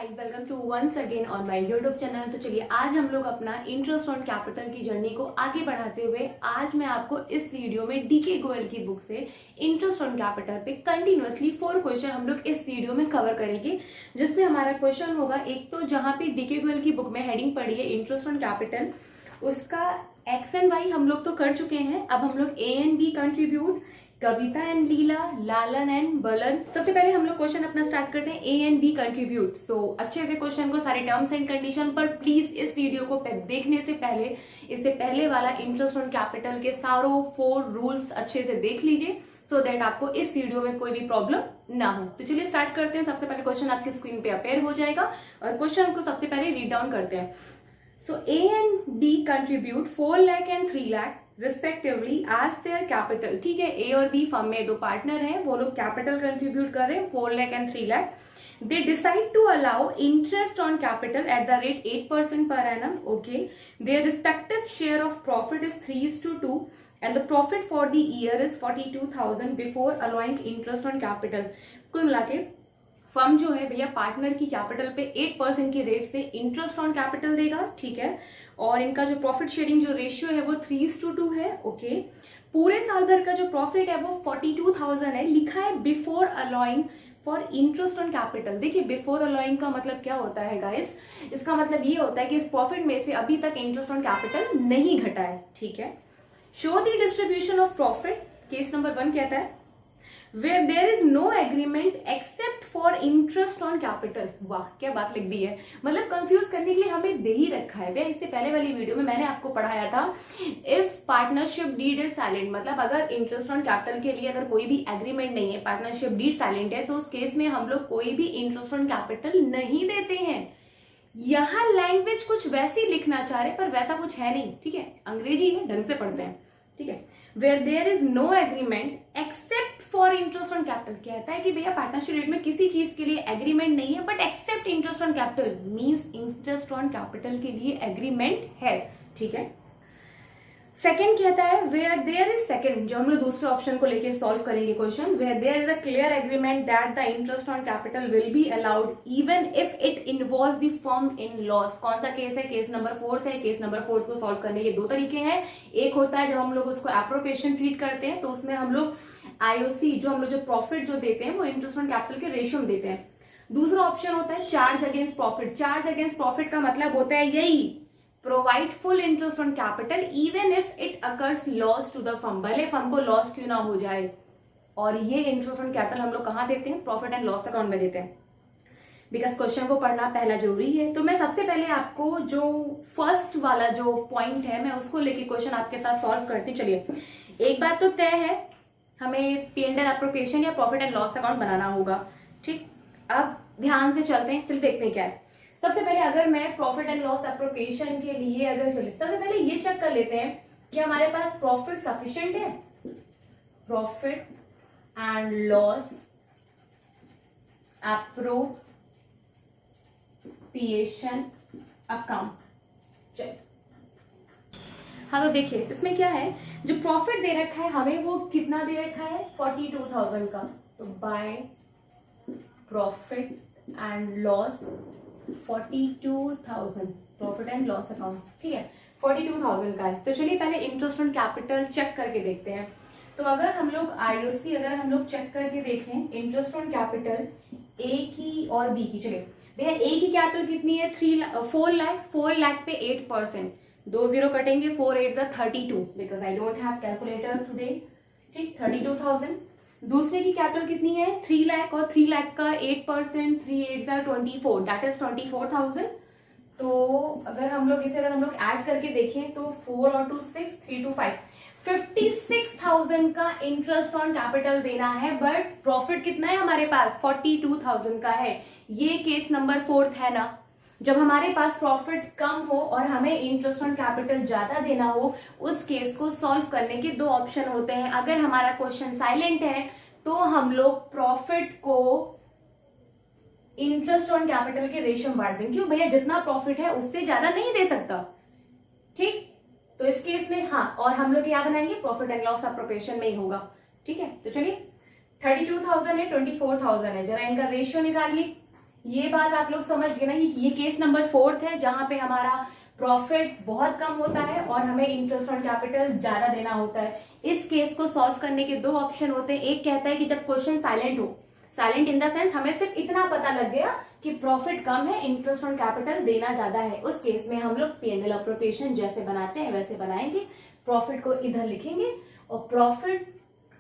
Hi welcome to once again on my YouTube channel. तो चलिए आज हम लोग अपना इंटरेस्ट ऑन कैपिटल की जर्नी को आगे बढ़ाते हुए आज मैं आपको इस वीडियो में डीके गोयल की बुक से इंटरेस्ट ऑन कैपिटल पे कंटिन्यूअसली 4 क्वेश्चन हम लोग इस वीडियो में कवर करेंगे, जिसमें हमारा क्वेश्चन होगा एक तो जहां पे डीके गोयल की बुक में हेडिंग पड़ी है इंटरेस्ट ऑन कैपिटल, उसका एक्स एंड वाई हम लोग तो कर चुके हैं। अब हम लोग A and B contribute, Kavita and Leela, Lalan and बलन। सबसे पहले हम लोग क्वेश्चन अपना स्टार्ट करते हैं ए एंड बी कंट्रीब्यूट। सो अच्छे से क्वेश्चन को सारे टर्म्स एंड कंडीशन पर प्लीज इस वीडियो को देखने से पहले इससे पहले वाला इंटरेस्ट ऑन कैपिटल के सारों 4 रूल्स अच्छे से देख लीजिए सो दैट आपको इस वीडियो में कोई भी प्रॉब्लम ना हो। तो चलिए स्टार्ट करते हैं। सबसे पहले क्वेश्चन आपकी स्क्रीन पे अपेयर हो जाएगा और क्वेश्चन को सबसे पहले रीड डाउन करते हैं। So A and B contribute 4 lakh and 3 lakh respectively as their capital। ठीक है, A और B फर्म में 2 पार्टनर हैं, वो लोग कैपिटल कंट्रीब्यूट कर रहे हैं 4 lakh and 3 lakh। They decide to allow interest on capital at the rate 8% per annum। Okay, their respective share of profit is 3:2 and the profit for the year is 42,000 before allowing interest on capital। कुल मिला के firm जो है भैया partner की capital पे 8% के rate से इंटरेस्ट ऑन कैपिटल देगा। ठीक है, और इनका जो प्रॉफिट शेयरिंग जो रेशियो है वो 3:2 है। ओके, पूरे साल भर का जो प्रॉफिट है वो 42,000 है। लिखा है before allowing for interest on capital. देखिए बिफोर अलाउइंग का मतलब क्या होता है गाइस, इसका मतलब ये होता है कि इस प्रॉफिट में से अभी तक इंटरेस्ट ऑन कैपिटल नहीं घटा है। ठीक है, show the distribution of profit. Case number 1 कहता है where there is no agreement except for interest on capital। वाह क्या बात लिख दी है, मतलब कंफ्यूज करने के लिए हमें दे ही रखा है। भैया इससे पहले वाली वीडियो में मैंने आपको पढ़ाया था if partnership deed is silent, मतलब अगर इंटरेस्ट ऑन कैपिटल के लिए अगर कोई भी एग्रीमेंट नहीं है, पार्टनरशिप डीड साइलेंट है, तो उस केस में हम लोग कोई भी इंटरेस्ट ऑन कैपिटल नहीं देते हैं। यहाँ लैंग्वेज कुछ वैसी लिखना चाह रहे पर वैसा कुछ है नहीं। ठीक है, अंग्रेजी में ढंग से पढ़ते हैं। ठीक है, where there is no agreement except for interest on capital कहता है कि भैया पार्टनरशिप रेट में किसी चीज के लिए एग्रीमेंट नहीं है, but except interest on capital means interest on capital के लिए एग्रीमेंट है। ठीक है, सेकंड कहता है वेयर देयर इज सेकंड, जो हम लोग दूसरे ऑप्शन को लेके सॉल्व करेंगे question, where there is a clear agreement that the interest on capital will be allowed even if it involve the firm in loss. कौन सा केस है? केस नंबर 4 है। केस नंबर 4 को सॉल्व करने के 2 तरीके हैं। एक होता है जब हम लोग उसको एप्रोप्रिएशन ट्रीट करते हैं, तो उसमें हम लोग आईओसी जो हम लोग जो प्रॉफिट जो देते हैं वो इंटरेस्ट ऑन कैपिटल के रेशियो में देते हैं। दूसरा ऑप्शन होता है charge against profit. Charge against profit का मतलब होता है यही, provide full interest on capital even if it occurs loss to the firm, भले फर्म को लॉस क्यों ना हो जाए। और ये इंटरेस्ट ऑन कैपिटल हम लोग कहाँ देते हैं? प्रॉफिट एंड लॉस अकाउंट में देते हैं, बिकॉज क्वेश्चन को पढ़ना पहला जरूरी है। तो मैं सबसे पहले आपको जो फर्स्ट वाला जो पॉइंट है मैं उसको लेके क्वेश्चन आपके साथ सॉल्व करती हूँ। चलिए, एक बात तो तय है, हमें P&L एप्रोप्रिएशन या प्रॉफिट एंड लॉस अकाउंट बनाना होगा। ठीक, अब ध्यान से चलते हैं। चलिए देखते हैं क्या है। सबसे पहले अगर मैं प्रॉफिट एंड लॉस एप्रोप्रिएशन के लिए अगर चले, सबसे पहले ये चेक कर लेते हैं कि हमारे पास प्रॉफिट सफिशिएंट है। Profit and loss appropriation account. चलिए, हाँ तो देखिए इसमें क्या है, जो प्रॉफिट दे रखा है हमें वो कितना दे रखा है? 42,000 का। तो by profit and loss 42,000 profit and loss account. ठीक है, 42,000 का है। तो चलिए पहले इंटरेस्ट ऑन कैपिटल चेक करके देखते हैं। तो अगर हम लोग आईओसी अगर हम लोग चेक करके देखें इंटरेस्ट ऑन कैपिटल ए की और बी की। चलिए भैया ए की कैपिटल कितनी है? 4 लाख पे 8%, 2 0 कटेंगे, 4 8 32 because I don't have calculator today. ठीक, 32,000। दूसरे की कैपिटल कितनी है? 3 लाख, और 3 लाख का 8%, 3 8 24, दैट इज 24,000। तो अगर हम लोग इसे ऐड करके देखें तो 4 और 2 6, 3 2 5, 56,000 का इंटरेस्ट ऑन कैपिटल देना है, बट प्रॉफिट कितना है हमारे पास? 42,000 का है। ये केस नंबर 4 है ना, जब हमारे पास प्रॉफिट कम हो और हमें इंटरेस्ट ऑन कैपिटल ज्यादा देना हो, उस केस को सॉल्व करने के 2 ऑप्शन होते हैं। अगर हमारा क्वेश्चन साइलेंट है तो हम लोग प्रॉफिट को इंटरेस्ट ऑन कैपिटल के रेशियो में बांट देंगे। क्यों भैया? जितना प्रॉफिट है उससे ज्यादा नहीं दे सकता। ठीक, तो इस केस में हाँ, और हम लोग क्या बनाएंगे? प्रॉफिट एंड लॉस एप्रोप्रिएशन में ही होगा। ठीक है, तो चलिए 32,000 है, 24,000 है, जरा इनका रेशियो निकालिए। ये बात आप लोग समझ गए ना कि ये केस नंबर 4 है जहां पे हमारा प्रॉफिट बहुत कम होता है और हमें इंटरेस्ट ऑन कैपिटल ज्यादा देना होता है। इस केस को सॉल्व करने के दो ऑप्शन होते हैं। एक कहता है कि जब क्वेश्चन साइलेंट हो, साइलेंट इन द सेंस हमें सिर्फ इतना पता लग गया कि प्रॉफिट कम है, इंटरेस्ट ऑन कैपिटल देना ज्यादा है, उस केस में हम लोग P&L अप्रोप्रिएशन जैसे बनाते हैं वैसे बनाएंगे। प्रॉफिट को इधर लिखेंगे और प्रॉफिट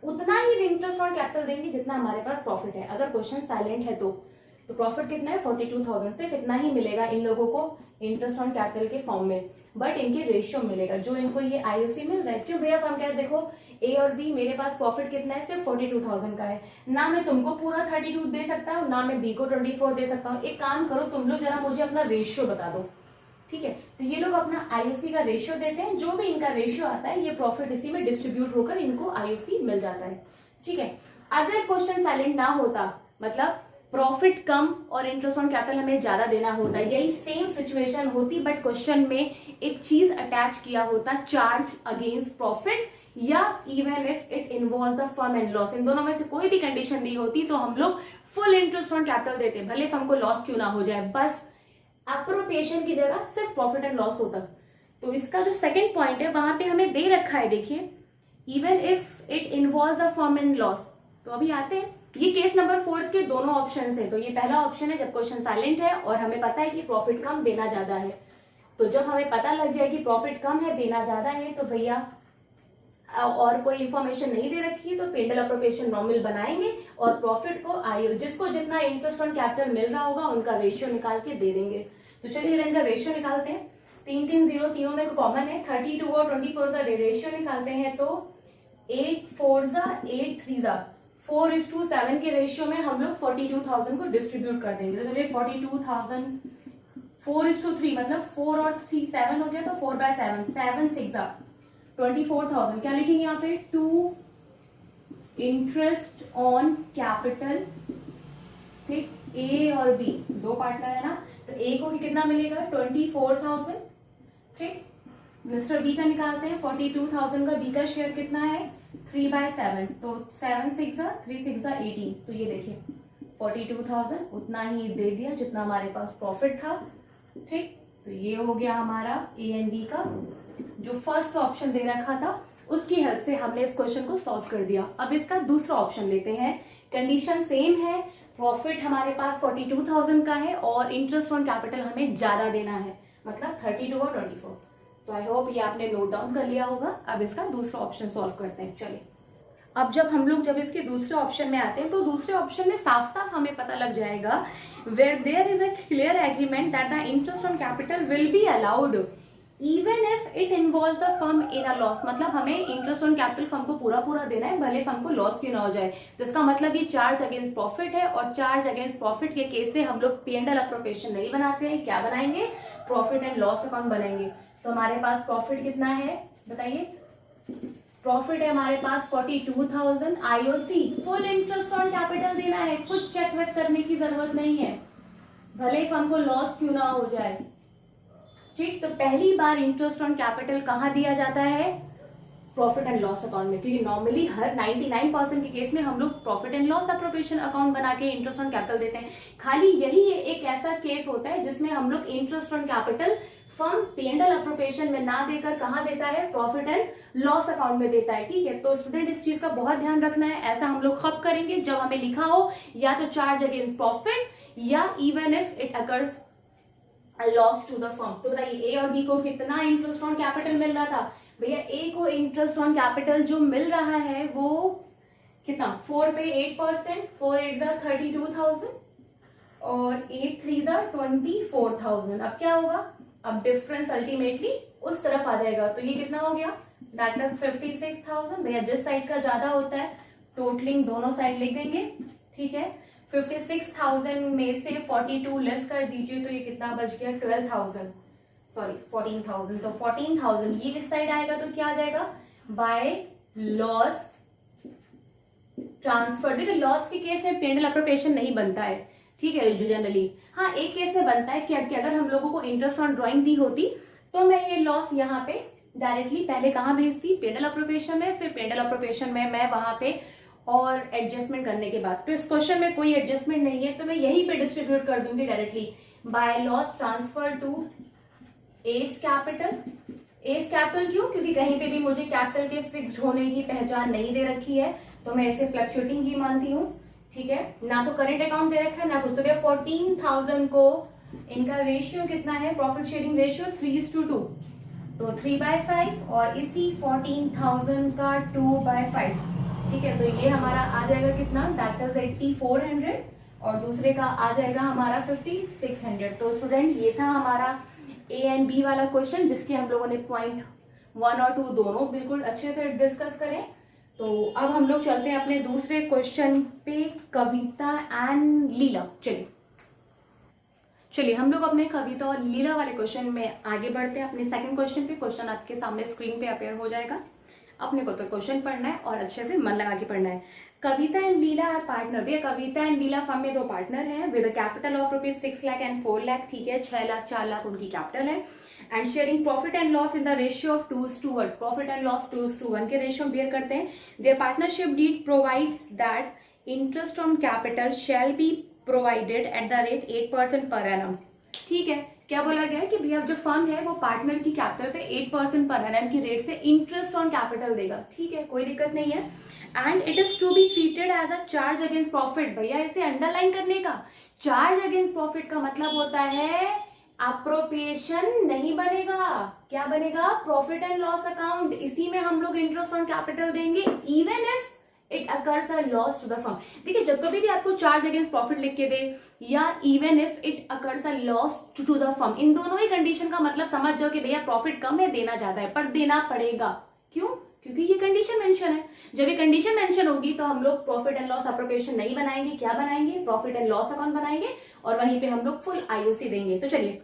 उतना ही इंटरेस्ट ऑन कैपिटल देंगे जितना हमारे पास प्रॉफिट है। अगर क्वेश्चन साइलेंट है तो प्रॉफिट कितना है 42,000, सिर्फ इतना ही मिलेगा इन लोगों को इंटरेस्ट ऑन कैपिटल के फॉर्म में, बट इनके रेशियो मिलेगा जो इनको ये आईओसी मिल रहा है। क्यों भैया, हम क्या देखो ए और बी, मेरे पास प्रॉफिट कितना है सिर्फ 42,000 का है, ना मैं तुमको पूरा 32 दे सकता हूँ ना मैं बी को 24 दे सकता हूँ। एक काम करो तुम लोग जरा मुझे अपना रेशियो बता दो, ठीक है। तो ये लोग अपना आईओसी का रेशियो देते हैं, जो भी इनका रेशियो आता है ये प्रॉफिट इसी में डिस्ट्रीब्यूट होकर इनको आईओसी मिल जाता है, ठीक है। अगर क्वेश्चन साइलेंट ना होता, मतलब प्रॉफिट कम और इंटरेस्ट ऑन कैपिटल हमें ज्यादा देना होता है, यही सेम सिचुएशन होती, बट क्वेश्चन में एक चीज अटैच किया होता, चार्ज अगेंस्ट प्रॉफिट या even if it involves the firm and loss. इन दोनों में से कोई भी कंडीशन दी होती तो हम लोग फुल इंटरेस्ट ऑन कैपिटल देते, भले फर्म को लॉस क्यों ना हो जाए, बस अप्रोप्रिएशन की जगह सिर्फ प्रॉफिट एंड लॉस होता। तो इसका जो सेकंड पॉइंट है वहां पे हमें दे रखा है, देखिए even if it involves the firm and loss. तो अभी आते हैं, ये केस नंबर 4 के दोनों ऑप्शन है। तो ये पहला ऑप्शन है जब क्वेश्चन साइलेंट है और हमें पता है कि प्रॉफिट कम देना ज्यादा है। तो जब हमें पता लग जाए कि प्रॉफिट कम है देना ज्यादा है तो भैया और कोई इंफॉर्मेशन नहीं दे रखी है तो P&L अप्रोप्रिएशन नॉर्मल बनाएंगे और प्रॉफिट को जिसको जितना इंटरेस्ट ऑन कैपिटल मिल रहा होगा उनका रेशियो निकाल के दे देंगे। तो चलिए इनका रेशियो निकालते हैं। 3 3 0 तीनों में कॉमन है, 32 और 24 का रेशियो निकालते हैं तो 8 4 8 3 4:7 के रेशियो में हम लोग 42,000 को डिस्ट्रीब्यूट कर देंगे। तो चलिए 42,000 4:3 मतलब 4 और 3 7 हो गया, तो 4/7 7 6 24,000 क्या लिखेंगे यहाँ पे, टू इंटरेस्ट ऑन कैपिटल, ठीक। ए और बी दो पार्टनर है ना, तो ए को कितना मिलेगा 24,000, ठीक। मिस्टर बी का निकालते हैं 42,000 का, बी का शेयर कितना है 3/7, तो 7 6 3 6 18। तो ये देखिए 42,000 उतना ही दे दिया जितना हमारे पास प्रॉफिट था, ठीक। तो ये हो गया हमारा ए एंड बी का, जो फर्स्ट ऑप्शन दे रखा था उसकी हेल्प से हमने इस क्वेश्चन को सॉल्व कर दिया। अब इसका दूसरा ऑप्शन लेते हैं, कंडीशन सेम है, प्रॉफिट हमारे पास 42,000 का है और इंटरेस्ट ऑन कैपिटल हमें ज्यादा देना है, मतलब 32 और 24। तो आई होप ये आपने नोट डाउन कर लिया होगा। अब इसका दूसरा ऑप्शन सॉल्व करते हैं। चलिए अब जब इसके दूसरे ऑप्शन में आते हैं तो दूसरे ऑप्शन में साफ साफ हमें पता लग जाएगा, where there is a clear agreement that the interest on capital will be allowed even if it involve the firm in a loss. मतलब हमें इंटरेस्ट ऑन कैपिटल फर्म को पूरा देना है, भले फर्म को लॉस क्यों ना हो जाए। तो इसका मतलब ये चार्ज अगेंस्ट प्रॉफिट है और चार्ज अगेंस्ट प्रॉफिट के केस में हम लोग P&L अप्रोप्रिएशन नहीं बनाते हैं, क्या बनाएंगे, प्रॉफिट एंड लॉस अकाउंट बनाएंगे। तो हमारे पास प्रॉफिट कितना है बताइए, प्रॉफिट है हमारे पास 42,000, IOC full interest on capital देना है, कुछ चेक वेक करने की जरूरत नहीं है, भले फर्म को लॉस क्यों ना हो जाए, ठीक। तो पहली बार इंटरेस्ट ऑन कैपिटल कहाँ दिया जाता है, प्रॉफिट एंड लॉस अकाउंट में, क्योंकि नॉर्मली हर 99% के केस में हम लोग profit and loss appropriation account बना के इंटरेस्ट ऑन कैपिटल देते हैं। खाली यही एक ऐसा केस होता है जिसमें हम लोग interest on capital firm P&L appropriation में ना देकर कहाँ देता है, प्रॉफिट एंड लॉस अकाउंट में देता है, ठीक है। तो स्टूडेंट इस चीज का बहुत ध्यान रखना है, ऐसा हम लोग कब करेंगे, जब हमें लिखा हो या तो चार्ज अगेंस्ट प्रॉफिट या even if it occurs loss to the firm. तो बताइए ए और बी को कितना इंटरेस्ट ऑन कैपिटल मिल रहा था, भैया ए को इंटरेस्ट ऑन कैपिटल जो मिल रहा है वो कितना, 4 पे 8%, 4 8 32,000 और 8 3 24,000। अब क्या होगा, अब डिफरेंस अल्टीमेटली उस तरफ आ जाएगा, तो ये कितना हो गया, दैट इज 56,000। भैया जिस साइड का ज्यादा होता है टोटलिंग दोनों साइड लिख देंगे, ठीक है। 56,000 में से 42 लेस कर दीजिए तो ये कितना बच गया, 14,000। तो 14,000 ये इस साइड आएगा तो क्या आ जाएगा, बाय लॉस ट्रांसफर। देखिए लॉस के केस में P&L अप्रोप्रिएशन नहीं बनता है, ठीक है, जनरली। हाँ एक केस में बनता है कि अगर हम लोगों को इंटरेस्ट ऑन ड्राइंग दी होती तो मैं ये लॉस यहाँ पे डायरेक्टली पहले कहाँ भेजती, P&L अप्रोप्रिएशन में, फिर P&L अप्रोप्रिएशन में मैं वहां पे और एडजस्टमेंट करने के बाद। तो इस क्वेश्चन में कोई एडजस्टमेंट नहीं है, तो मैं यहीं पे डिस्ट्रीब्यूट कर दूंगी directly, by loss transfer to S capital. S capital क्यों? क्योंकि कहीं पे भी मुझे कैपिटल के फिक्स्ड होने की पहचान नहीं दे रखी है, तो मैं इसे फ्लक्चुएटिंग ही मानती हूँ। ठीक है, ना तो करेंट अकाउंट दे रखा है ना कुछ, तो 14,000 को इनका रेशियो कितना है, प्रॉफिट शेयरिंग रेशियो 3:2, तो 3/5, और इसी 14,000 का 2/5। ठीक है, तो ये हमारा आ जाएगा कितना, दैट इज 8400, और दूसरे का आ जाएगा हमारा 5600। तो स्टूडेंट ये था हमारा ए एंड बी वाला क्वेश्चन, जिसके हम लोगों ने पॉइंट 1 और 2 दोनों बिल्कुल अच्छे से डिस्कस करें। तो अब हम लोग चलते हैं अपने दूसरे क्वेश्चन पे, कविता एंड लीला। चलिए हम लोग अपने कविता और लीला वाले क्वेश्चन में आगे बढ़ते हैं। अपने सेकंड क्वेश्चन पे, क्वेश्चन आपके सामने स्क्रीन पे अपेयर हो जाएगा। अपने को तो क्वेश्चन पढ़ना है और अच्छे से मन लगा के पढ़ना है। Kavita and Leela are partner. भैया कविता एंड लीला फर्म में 2 पार्टनर हैं with capital of ₹6 lakh and 4 lakh. ठीक है, 6 लाख 4 लाख उनकी कैपिटल है, and sharing profit and loss in the ratio of 2:1। Profit and loss 2:1 के रेशियो में बेयर करते हैं। There partnership deed provides that interest on capital shall be provided at the rate 8% per annum. ठीक है, क्या बोला गया है कि भैया जो फर्म है वो पार्टनर की कैपिटल पे 8% पर एनम की रेट से इंटरेस्ट ऑन कैपिटल देगा। ठीक है, कोई दिक्कत नहीं है। And it is to be treated as a charge against profit. भैया इसे अंडरलाइन करने का, चार्ज अगेंस्ट प्रॉफिट का मतलब होता है अप्रोप्रिएशन नहीं बनेगा। क्या बनेगा? Profit and loss account. इसी में हम लोग इंटरेस्ट ऑन कैपिटल देंगे even if it occurs a loss to the firm. देखिए जब कभी भी आपको चार्ज अगेंस्ट प्रॉफिट लिख के दे या even if it occurs a loss to the firm, इन दोनों ही कंडीशन का मतलब समझ जाओ कि भैया प्रॉफिट कम है, देना ज्यादा है, पर देना पड़ेगा। क्यों? क्योंकि ये कंडीशन मेंशन है। जब ये कंडीशन मेंशन होगी तो हम लोग प्रॉफिट एंड लॉस अप्रोप्रिएशन नहीं बनाएंगे, क्या बनाएंगे? प्रॉफिट एंड लॉस अकाउंट बनाएंगे, और वहीं पे हम लोग फुल आईओसी देंगे। तो चलिए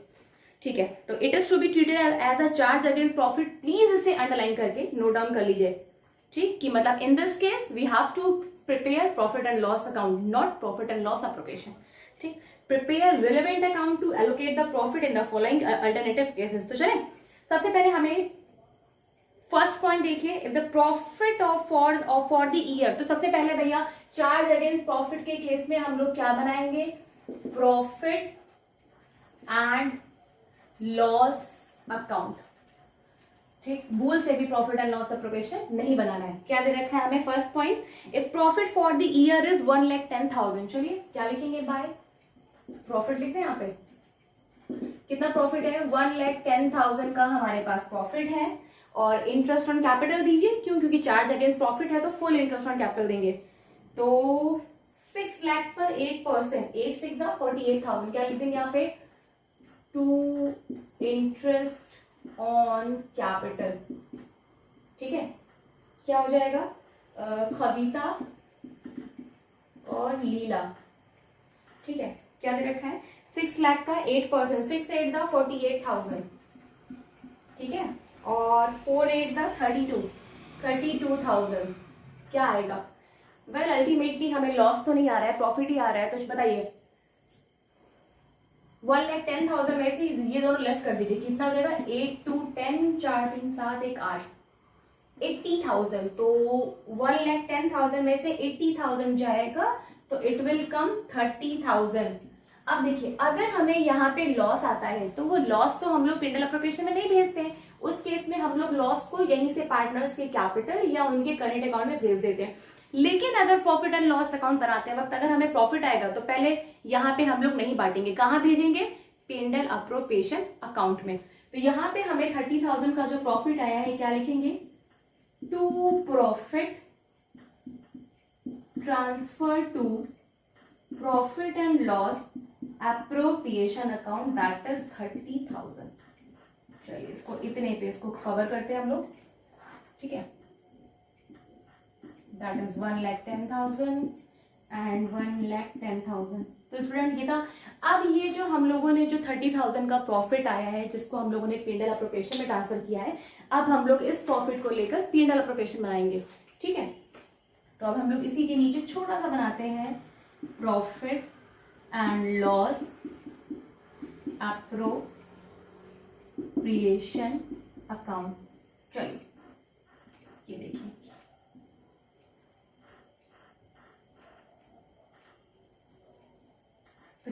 ठीक है, तो it is to be treated as a charge against profit. Please इसे अंडरलाइन करके नोट डाउन कर लीजिए। ठीक, कि मतलब in this case we have to prepare profit and loss account, not profit and loss appropriation. ठीक, prepare relevant account to allocate the profit in the following alternative cases. तो चले सबसे पहले हमें फर्स्ट पॉइंट देखिए, if the profit of for the year. तो सबसे पहले भैया चार्ज अगेंस्ट प्रॉफिट के केस में हम लोग क्या बनाएंगे? Profit and loss account. ठीक, भूल से भी प्रॉफिट एंड लॉस अप्रोप्रिएशन नहीं बनाना है। क्या दे रखा है हमें? First point, if profit for the year is 1,10,000। चलिए क्या लिखेंगे? बाय प्रॉफिट लिखते हैं यहाँ पे। कितना प्रॉफिट है? 1,10,000 का हमारे पास प्रॉफिट है, और इंटरेस्ट ऑन कैपिटल दीजिए। क्यों? क्योंकि चार्ज अगेंस्ट प्रॉफिट है तो फुल इंटरेस्ट ऑन कैपिटल देंगे। तो 6 लाख पर 8%, 8 6 48,000। क्या लिख देंगे यहाँ पे? To interest on capital. ठीक है, क्या हो जाएगा? कविता और लीला। ठीक है, क्या दे रखा है? 6 लाख का 8%, 6 8 48,000। ठीक है, और 4 8 32,000। क्या आएगा? वेल अल्टीमेटली हमें लॉस तो नहीं आ रहा है, प्रॉफिट ही आ रहा है। तो बताइए 1,10,000 में से ये दोनों लेस कर दीजिए, कितना हो जाएगा? 8 2 10 4 3 7 1 8, 80,000। तो 1,10,000 में से 80,000 जाएगा तो इट विल कम 30,000। अब देखिए अगर हमें यहाँ पे लॉस आता है तो वो लॉस तो हम लोग पिंडल अप्रोप्रिएशन में नहीं भेजते हैं। उस केस में हम लोग लॉस को यहीं से पार्टनर्स के कैपिटल या उनके करेंट अकाउंट में भेज देते हैं। लेकिन अगर प्रॉफिट एंड लॉस अकाउंट बनाते वक्त अगर हमें प्रॉफिट आएगा तो पहले यहाँ पे हम लोग नहीं बांटेंगे, कहाँ भेजेंगे? पिंडल अप्रोप्रिएशन अकाउंट में। तो यहाँ पे हमें 30,000 का जो प्रॉफिट आया है क्या लिखेंगे? To profit transfer to profit and loss appropriation account, that is 30,000। चलिए इसको इतने पे इसको कवर करते हैं हम लोग। ठीक है, दैट इज 1,10,000 एंड 1,10,000। तो स्टूडेंट ये था। अब ये जो हम लोगों ने जो 30,000 का प्रॉफिट आया है जिसको हम लोगों ने पिंडल अप्रोप्रिएशन में ट्रांसफर किया है, अब हम लोग इस प्रॉफिट को लेकर पिंडल अप्रोप्रिएशन बनाएंगे। ठीक है, तो अब हम लोग इसी के नीचे छोटा सा बनाते हैं, profit and loss appropriation account. चलिए ये देखिए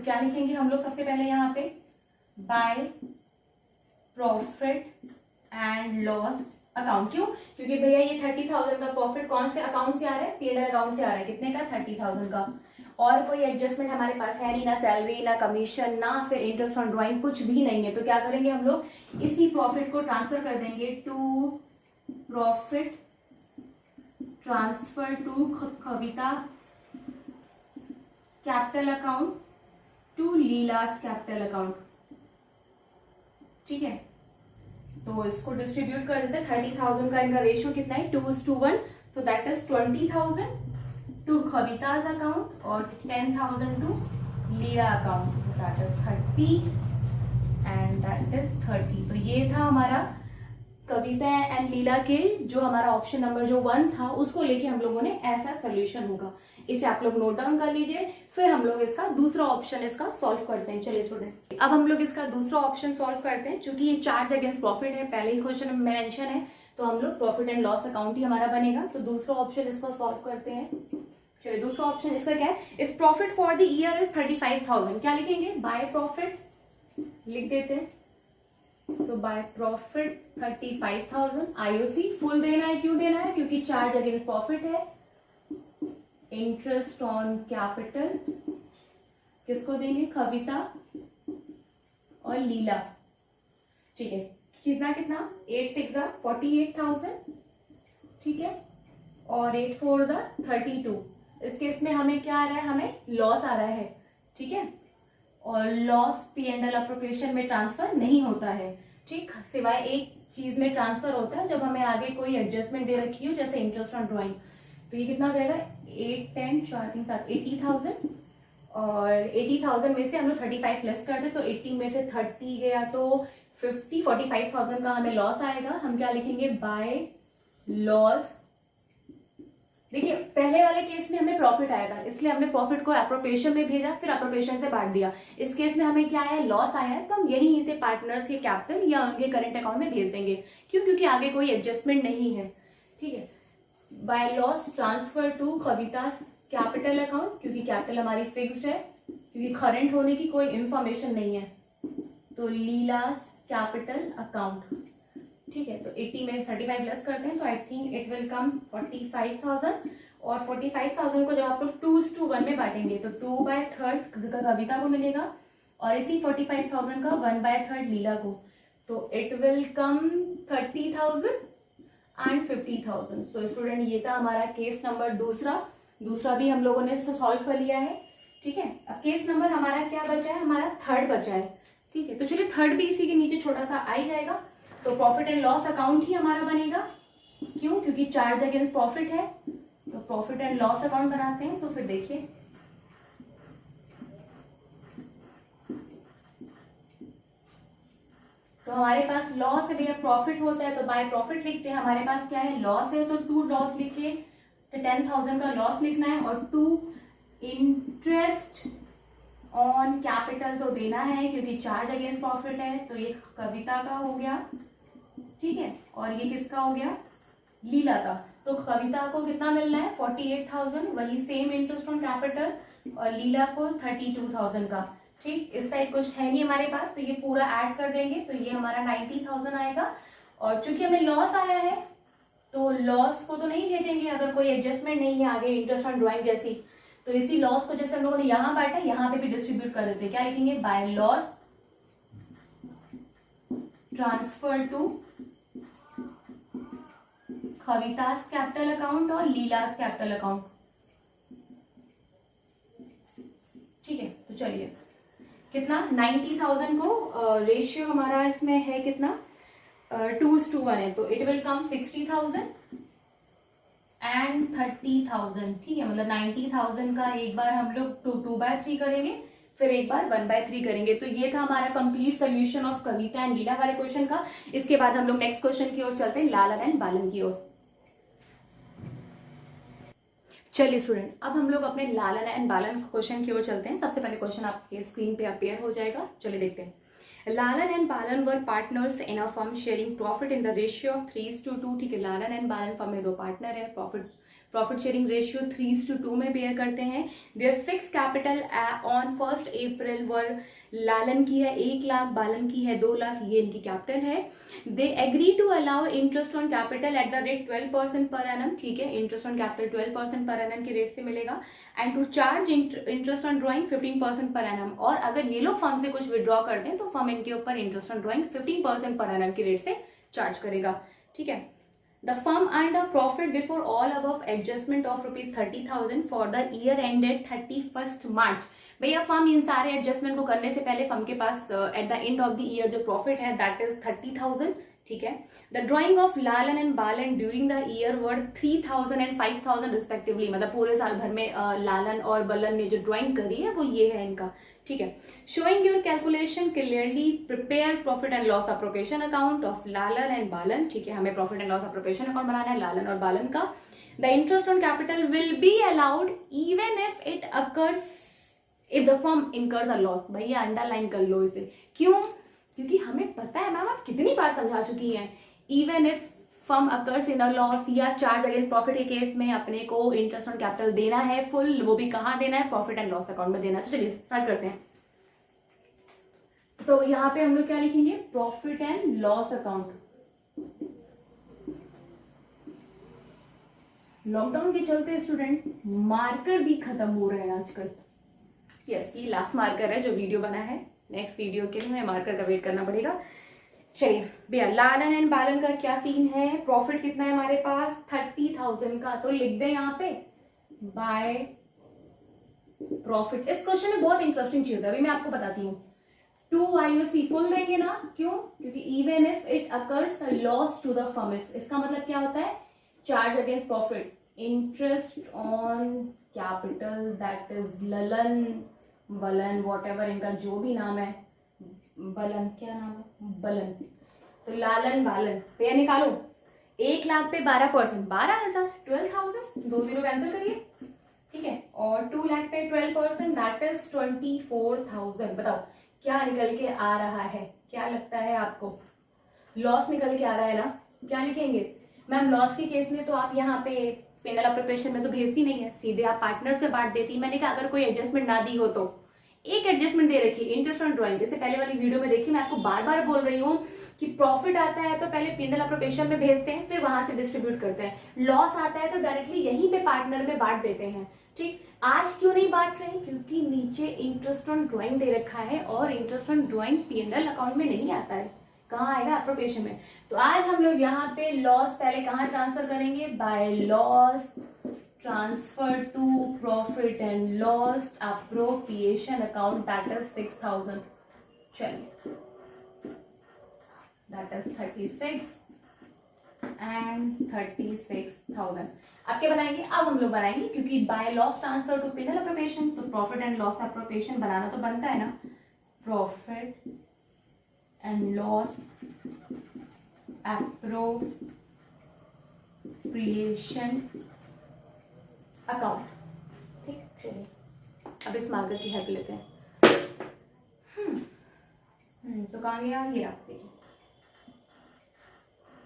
क्या लिखेंगे हम लोग सबसे पहले यहाँ पे, by profit and loss account. क्यों? क्योंकि भैया ये 30,000 का प्रॉफिट कौन से अकाउंट से आ रहा है, P&L अकाउंट से आ रहा है। कितने का? 30,000 का। और कोई एडजस्टमेंट हमारे पास है नहीं, ना सैलरी, ना कमीशन, ना फिर इंटरेस्ट ऑन ड्राइंग, कुछ भी नहीं है। तो क्या करेंगे हम लोग, इसी प्रॉफिट को ट्रांसफर कर देंगे to profit transfer to Kavita capital account to Leela's capital account. ठीक है, तो इसको डिस्ट्रीब्यूट कर देते हैं। 30,000 का इनका रेशियो कितना है, 2:1, so that is 20,000 to Kavita's account और 10,000 to Leela account, so that is 30 and that is 30। तो ये था हमारा कविता एंड लीला के जो हमारा ऑप्शन नंबर जो 1 था, उसको लेके हम लोगों ने ऐसा सोल्यूशन होगा। इसे आप लोग नोट डाउन कर लीजिए, फिर हम लोग इसका दूसरा ऑप्शन इसका सॉल्व करते हैं। चलिए स्टूडेंट, अब हम लोग इसका दूसरा ऑप्शन सॉल्व करते हैं। चूंकि ये चार्ज अगेंस्ट प्रॉफिट है, पहले ही क्वेश्चन में मेंशन है, तो हम लोग प्रॉफिट एंड लॉस अकाउंट ही हमारा बनेगा। तो दूसरा ऑप्शन इसका सॉल्व करते हैं। चलिए, दूसरा ऑप्शन इसका क्या है, if profit for the year is 35,000, क्या लिखेंगे, बाय प्रॉफिट लिख देते हैं। सो बाय प्रॉफिट 35,000, IOC फुल देना है। क्यों देना है? क्योंकि चार्ज अगेंस्ट प्रॉफिट है। इंटरेस्ट ऑन कैपिटल किसको देंगे, कविता और लीला। ठीक है, कितना कितना, 8 6 48,000। ठीक है, और 8 4 32। इस केस में हमें क्या आ रहा है, हमें लॉस आ रहा है। ठीक है, और लॉस P&L अप्रोप्रिएशन में ट्रांसफर नहीं होता है। ठीक, सिवाय एक चीज में ट्रांसफर होता है, जब हमें आगे कोई एडजस्टमेंट दे रखी हो, जैसे इंटरेस्ट ऑन ड्राइंग। तो ये कितना हो जाएगा, 8 10 4 3 7 80,000, और 80,000 में से हम लोग 35 प्लस कर दे, तो 80 में से 30 गया तो 45,000 का हमें लॉस आएगा। हम क्या लिखेंगे, बाय लॉस। देखिए, पहले वाले केस में हमें प्रॉफिट आया था, इसलिए हमने प्रॉफिट को अप्रोप्रिएशन में भेजा, फिर अप्रोप्रिएशन से बांट दिया। इस केस में हमें क्या आया, लॉस आया है, तो हम यही इसे पार्टनर्स के कैपिटल या उनके करंट अकाउंट में भेज देंगे। क्यों? क्योंकि आगे कोई एडजस्टमेंट नहीं है। ठीक है, by loss transfer to Kavita capital account, क्योंकि कैपिटल हमारी फिक्स्ड है, क्योंकि करंट होने की कोई इंफॉर्मेशन नहीं है। तो लीला कैपिटल अकाउंट। ठीक है, तो 80 में 35 प्लस करते हैं, तो I think it will come 45,000। और 45,000 को जब आप लोग 2:1 में बांटेंगे, तो 2/3 कविता को मिलेगा, और इसी 45,000 का 1/3 लीला को। तो it will come 30,000 and 50,000। So student, ये था हमारा केस नंबर दूसरा भी हम लोगों ने सॉल्व कर लिया है। ठीक है, अब केस नंबर हमारा क्या बचा है, हमारा थर्ड बचा है। ठीक है, तो चलिए थर्ड भी इसी के नीचे छोटा सा आ ही जाएगा। तो प्रॉफिट एंड लॉस अकाउंट ही हमारा बनेगा। क्यों? क्योंकि चार्ज अगेंस्ट प्रॉफिट है, तो प्रॉफिट एंड लॉस अकाउंट बनाते हैं। तो फिर देखिए, तो हमारे पास लॉस है भैया, प्रॉफिट होता है तो बाय प्रॉफिट लिखते हैं। हमारे पास क्या है, लॉस है, तो 2 लॉस लिखे, तो 10,000 का लॉस लिखना है, और 2 इंटरेस्ट ऑन कैपिटल तो देना है, क्योंकि चार्ज अगेंस्ट प्रॉफिट है। तो ये कविता का हो गया। ठीक है, और ये किसका हो गया, लीला का। तो कविता को कितना मिलना है, 48,000, वही सेम इंटरेस्ट ऑन कैपिटल, और लीला को 32,000 का। ठीक, इस साइड कुछ है नहीं हमारे पास, तो ये पूरा ऐड कर देंगे, तो ये हमारा 90,000 आएगा। और चूंकि हमें लॉस आया है, तो लॉस को तो नहीं भेजेंगे अगर कोई एडजस्टमेंट नहीं है आगे इंटरेस्ट ऑन ड्राइंग जैसी। तो इसी लॉस को जैसे हम लोगों ने यहाँ बांटा, यहाँ पे भी डिस्ट्रीब्यूट कर देते हैं। क्या लिखेंगे, by loss transfer to Kavita's capital account और लीलास कैपिटल अकाउंट। ठीक है, तो चलिए, कितना 90,000 को रेशियो हमारा इसमें है कितना, 2:1 है, तो इट विल कम 60,000 एंड 30,000। ठीक है, मतलब 90,000 का एक बार हम लोग 2/3 करेंगे, फिर एक बार 1/3 करेंगे। तो ये था हमारा complete solution of Kavita and Leela वाले क्वेश्चन का। इसके बाद हम लोग नेक्स्ट क्वेश्चन की ओर चलते हैं, लालन एंड बालन की ओर। चलिए स्टूडेंट, अब हम लोग अपने लालन एंड बालन क्वेश्चन की ओर चलते हैं। सबसे पहले क्वेश्चन आपके स्क्रीन पे अपेयर हो जाएगा। चलिए देखते हैं। लालन and Balan were partners in a firm sharing profit in the ratio of 3:2। ठीक है, लालन एंड बालन फर्म में 2 पार्टनर है, प्रॉफिट प्रॉफिट शेयरिंग रेशियो 3:2 में बेयर करते हैं। देयर फिक्स कैपिटल ऑन 1 अप्रैल वर लालन की है 1 लाख, बालन की है 2 लाख, ये इनकी कैपिटल है। They agree to allow interest on capital at the rate 12% per annum, ठीक है, interest on capital 12% per annum के रेट से मिलेगा। And to charge interest on drawing 15% per annum, और अगर ये लोग फर्म से कुछ विड्रॉ करते हैं तो फर्म इनके ऊपर interest on drawing 15% per annum के रेट से चार्ज करेगा, ठीक है। The firm earned a profit before all above adjustment of rupees 30,000 for the year ended 31st March। भैया फर्म इन सारे एडजस्टमेंट को करने से पहले फर्म के पास at the end of the year जो प्रॉफिट है दैट इज 30,000, ठीक है। The drawing of Lalan and Balan during the year were 3,000 and 5,000 respectively, मतलब पूरे साल भर में लालन और बलन ने जो ड्रॉइंग करी है वो ये है इनका, ठीक है। Showing your calculation clearly prepare profit and loss appropriation account of Lalan and Balan, ठीक है, हमें profit and loss appropriation account बनाना है लालन और बालन का। The interest on capital will be allowed even if it occurs if the firm incurs a loss. भैया underline कर लो इसे, क्यों? क्योंकि हमें पता है, मैम आप कितनी बार समझा चुकी हैं, even if firm occurs in a loss या चार्ज अगेंस्ट प्रॉफिट के केस में अपने को इंटरेस्ट ऑन कैपिटल देना है फुल, वो भी कहाँ देना है, प्रॉफिट एंड लॉस अकाउंट में देना है। तो चलिए स्टार्ट करते हैं। तो यहाँ पे हम लोग क्या लिखेंगे, profit and loss account. Lockdown के चलते स्टूडेंट मार्कर भी खत्म हो रहे हैं आजकल। यस, ये लास्ट मार्कर है जो वीडियो बना है, नेक्स्ट वीडियो के लिए मार्कर का वेट करना पड़ेगा। चलिए भैया लालन एंड बालन का क्या सीन है, प्रॉफिट कितना है हमारे पास 30,000 का, तो लिख दें यहाँ पे बाय प्रॉफिट। इस क्वेश्चन में बहुत इंटरेस्टिंग चीज है, अभी मैं आपको बताती हूँ। 2 IOC फुल देंगे ना, क्यों? क्योंकि even if it occurs loss to the firm, इसका मतलब क्या होता है, charge against profit, interest on capital that is Lalan Balan whatever इनका जो भी नाम है, बलन क्या नाम है, बलन, तो लालन बालन पे निकालो। 1 लाख पे 12%, 12,000, 12,000, 2 0 कैंसिल करिए, ठीक है, और 2 लाख पे 12% दैट इज 24,000। बताओ क्या निकल के आ रहा है, क्या लगता है आपको? लॉस निकल के आ रहा है ना, क्या लिखेंगे मैम? लॉस के केस में तो आप यहाँ पे पेनल अप्रोप्रिएशन में तो भेजती नहीं है, सीधे आप पार्टनर से बांट देती। मैंने कहा अगर कोई एडजस्टमेंट ना दी हो तो एक एडजस्टमेंट दे रखी, इंटरेस्ट ऑन ड्राइंग, जैसे पहले वाली वीडियो में देखी, मैं आपको बार बार बोल रही हूँ कि प्रॉफिट आता है तो पहले पेनल अप्रोप्रिएशन में भेजते हैं, फिर वहां से डिस्ट्रीब्यूट करते हैं। लॉस आता है तो डायरेक्टली यहीं पे पार्टनर में बांट देते हैं, ठीक। आज क्यों नहीं बांट रहे? क्योंकि नीचे इंटरेस्ट ऑन ड्राइंग दे रखा है और interest on drawing PNL account में नहीं आता है, कहाँ आएगा, अप्रोप्रिएशन में। तो आज हम लोग यहाँ पे लॉस पहले कहाँ ट्रांसफर करेंगे, by loss transfer to profit and loss appropriation account that is 6,000। चलिए दैट इज 36 एंड 36,000 आपके बनाएंगे। अब हम लोग बनाएंगे क्योंकि by loss transfer to P and L appropriation, तो प्रॉफिट एंड लॉस अप्रोप्रिएशन बनाना तो बनता है ना, profit and loss appropriation account, ठीक। चलिए अब इस मार्कर की हेल्प लेते हैं। तो कहाँ गया ये, आप देखिए,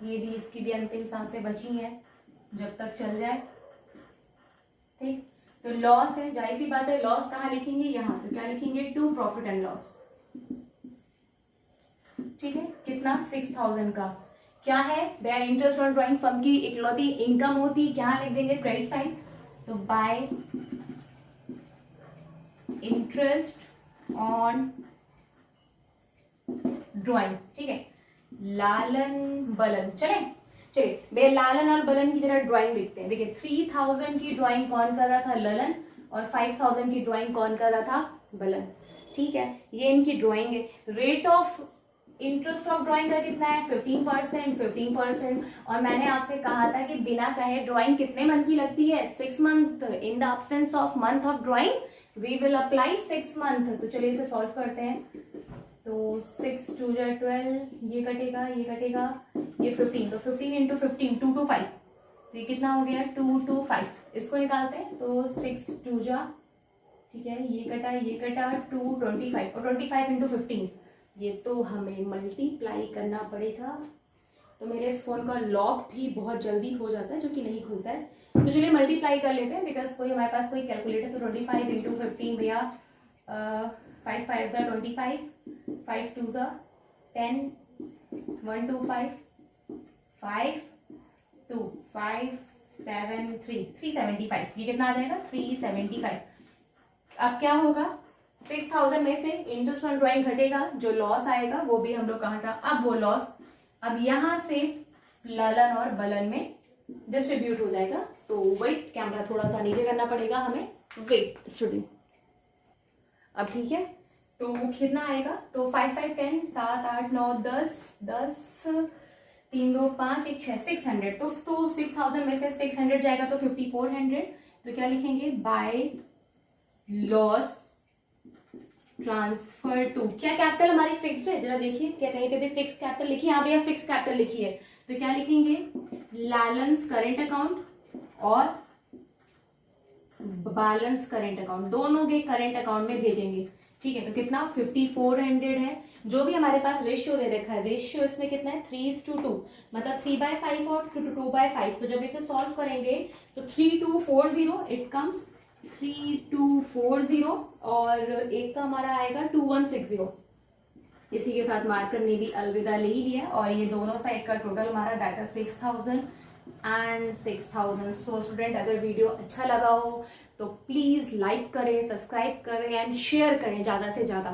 ये भी, इसकी भी अंतिम सांसें बची हैं, जब तक चल जाए, ठीक। तो लॉस है, जाहिर सी बात है, लॉस कहाँ लिखेंगे, यहाँ, तो क्या लिखेंगे, टू प्रॉफिट एंड लॉस, ठीक है। कितना, 6,000 का क्या है भैया, इंटरेस्ट ऑन ड्राइंग फर्म की इकलौती इनकम होती, क्या लिख देंगे, क्रेडिट साइन, तो बाय इंटरेस्ट ऑन ड्राइंग, ठीक है, लालन बलन। चलिए भैया लालन और बलन की जरा ड्राइंग लिखते हैं। देखिए 3,000 की ड्राइंग कौन कर रहा था, ललन, और 5,000 की ड्राइंग कौन कर रहा था, बलन, ठीक है। ये इनकी ड्राइंग है। Rate of interest of drawing का कितना है, 15%। और मैंने आपसे कहा था कि बिना कहे ड्राइंग कितने मंथ की लगती है, 6 month. In the absence of month of drawing we will apply 6 month. तो चलिए इसे सॉल्व करते हैं। तो 6 2 12, ये कटेगा, ये कटेगा, ये 15, तो 15 इंटू 15 225, तो ये कितना हो गया, 225। इसको निकालते हैं, तो 6 2 ठीक है, ये कटा 225, और 25 इंटू 15, ये तो हमें मल्टीप्लाई करना पड़ेगा। तो मेरे इस फोन का लॉक भी बहुत जल्दी हो जाता है, जो कि नहीं खुलता है। तो चलिए मल्टीप्लाई कर लेते हैं, बिकॉज कोई हमारे पास कोई कैलकुलेटर, तो 25 इंटू 15 भैया 5 5 25, 5 2 10, 1 2 5 5 2 5 7 3 375, ये कितना आ जाएगा 375। अब क्या होगा, 6000 में से इंटरेस्ट ऑन ड्राइंग घटेगा, जो लॉस आएगा वो भी हम लोग कहा था। अब वो लॉस अब यहां से ललन और बलन में डिस्ट्रीब्यूट हो जाएगा। सो वेट, कैमरा थोड़ा सा नीचे करना पड़ेगा हमें, वेट स्टूडेंट। अब ठीक है, तो वो कितना आएगा, तो 5 5 10, 7 8 9 10 3 2 5 1 6 600। तो 6000 में से 600 जाएगा तो 5400। तो क्या लिखेंगे, बाय लॉस ट्रांसफर टू, क्या कैपिटल हमारी फिक्स्ड है, जरा देखिए क्या कहीं पे भी फिक्स कैपिटल लिखी है, यहाँ पे फिक्स कैपिटल लिखी है, तो क्या लिखेंगे, लैलेंस करेंट अकाउंट और बैलेंस करेंट अकाउंट, दोनों के करेंट अकाउंट में भेजेंगे। ठीक है, तो कितना 5400 है। जो भी हमारे पास रेशियो दे रखा है, रेशियो इसमें कितना है 3:2, मतलब 3/5 और 2/5। तो जब इसे सॉल्व करेंगे तो 3240 इट कम्स 3240, और एक का हमारा आएगा 2160। इसी के साथ मार्कर ने भी अलविदा ले ही लिया, और ये दोनों साइड का टोटल हमारा that is 6000 and 6000। So student, अगर वीडियो अच्छा लगा हो तो प्लीज लाइक करें, सब्सक्राइब करें एंड शेयर करें ज्यादा से ज्यादा।